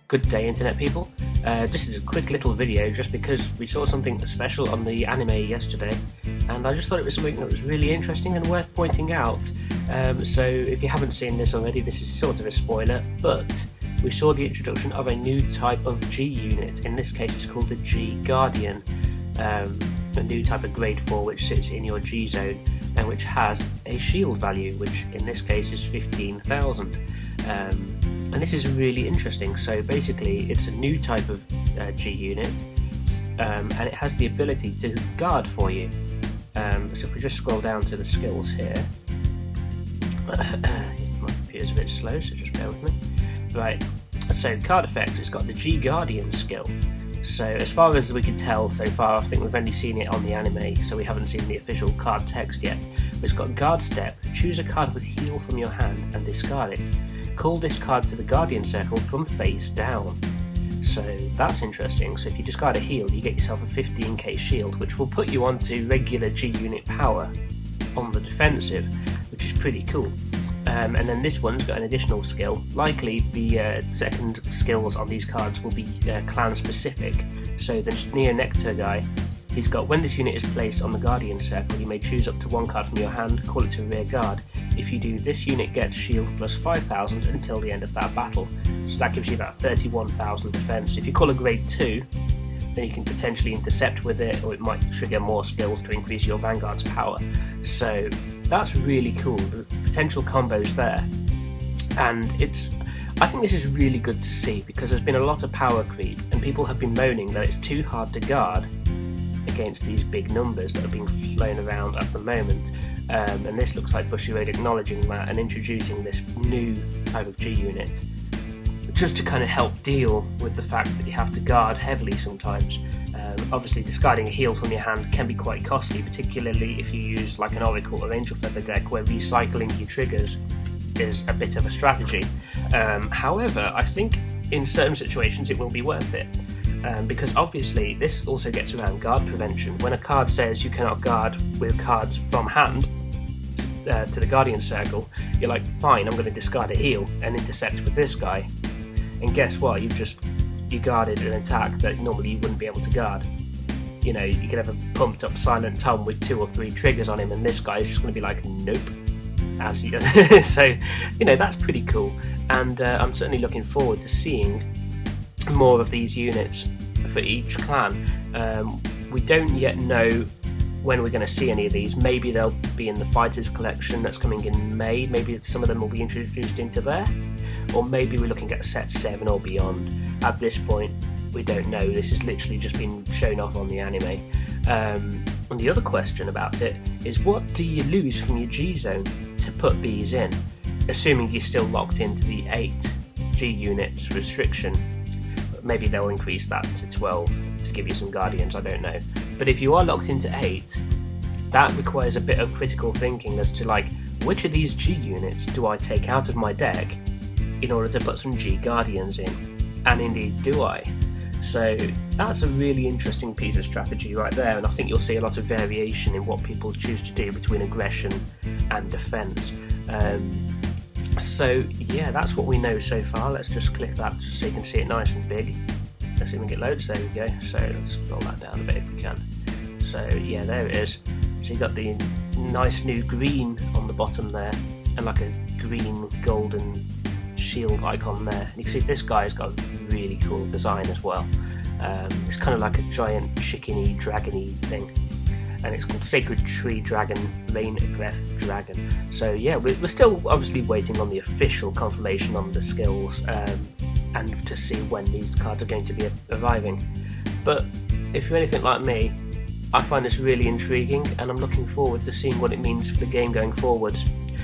Good day, internet people. This is a quick little video just because we saw something special on the anime yesterday, and I just thought it was something that was really interesting and worth pointing out. So if you haven't seen this already, this is sort of a spoiler, but we saw the introduction of a new type of G unit. In this case it's called the G Guardian, a new type of grade 4 which sits in your G zone and which has a shield value, which in this case is 15,000. And this is really interesting. So basically it's a new type of G unit, and it has the ability to guard for you. So if we just scroll down to the skills here, my computer's a bit slow, so just bear with me. Right, so card effects, it's got the G Guardian skill. So as far as we can tell so far, I think we've only seen it on the anime, so we haven't seen the official card text yet. But it's got guard step, choose a card with heal from your hand and discard it. Call this card to the Guardian circle from face down. So that's interesting. So if you discard a heal, you get yourself a 15k shield, which will put you onto regular G unit power on the defensive, which is pretty cool. And then this one's got an additional skill. Likely the second skills on these cards will be clan specific. So the Neo Nectar guy, he's got, when this unit is placed on the Guardian circle, you may choose up to one card from your hand, call it to rear guard. If you do, this unit gets shield plus 5,000 until the end of that battle. So that gives you that 31,000 defense. If you call a grade 2, then you can potentially intercept with it, or it might trigger more skills to increase your Vanguard's power. So that's really cool, the potential combos there. And I think this is really good to see, because there's been a lot of power creep and people have been moaning that it's too hard to guard against these big numbers that are being flown around at the moment. And this looks like Bushiroad acknowledging that and introducing this new type of G unit, just to kind of help deal with the fact that you have to guard heavily sometimes. Obviously discarding a heal from your hand can be quite costly, particularly if you use like an Oracle or Angel Feather deck where recycling your triggers is a bit of a strategy. However, I think in certain situations it will be worth it. Because obviously this also gets around guard prevention. When a card says you cannot guard with cards from hand to the Guardian circle, you're like, fine, I'm going to discard a heal and intercept with this guy. And guess what? You guarded an attack that normally you wouldn't be able to guard. You know, you could have a pumped up Silent Tom with 2 or 3 triggers on him, and this guy is just going to be like, nope. So, you know, that's pretty cool. And I'm certainly looking forward to seeing more of these units for each clan. We don't yet know when we're going to see any of these. Maybe they'll be in the Fighters collection that's coming in May. Maybe some of them will be introduced into there, or maybe we're looking at set 7 or beyond. At this point we don't know. This has literally just been shown off on the anime. And the other question about it is, what do you lose from your G zone to put these in, assuming you're still locked into the 8 G units restriction? Maybe they'll increase that to 12 to give you some Guardians, I don't know. But if you are locked into 8, that requires a bit of critical thinking as to like, which of these G units do I take out of my deck in order to put some G Guardians in? And indeed, do I? So that's a really interesting piece of strategy right there, and I think you'll see a lot of variation in what people choose to do between aggression and defense. So yeah, that's what we know so far. Let's just click that just so you can see it nice and big. Let's see if we can get loads. There we go. So let's scroll that down a bit if we can. So yeah, there it is. So you've got the nice new green on the bottom there, and like a green golden shield icon there. And you can see this guy's got a really cool design as well. It's kind of like a giant chickeny, dragony thing. And it's called Sacred Tree Dragon, Rain Breath Dragon. So yeah, we're still obviously waiting on the official confirmation on the skills, and to see when these cards are going to be arriving. But if you're anything like me, I find this really intriguing, and I'm looking forward to seeing what it means for the game going forward.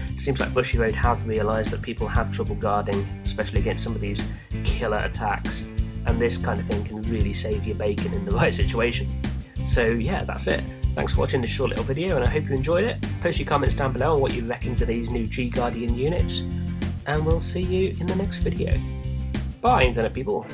It seems like Bushiroad have realised that people have trouble guarding, especially against some of these killer attacks, and this kind of thing can really save your bacon in the right situation. So yeah, that's it. Thanks for watching this short little video, and I hope you enjoyed it. Post your comments down below on what you reckon to these new G Guardian units, and we'll see you in the next video. Bye, internet people.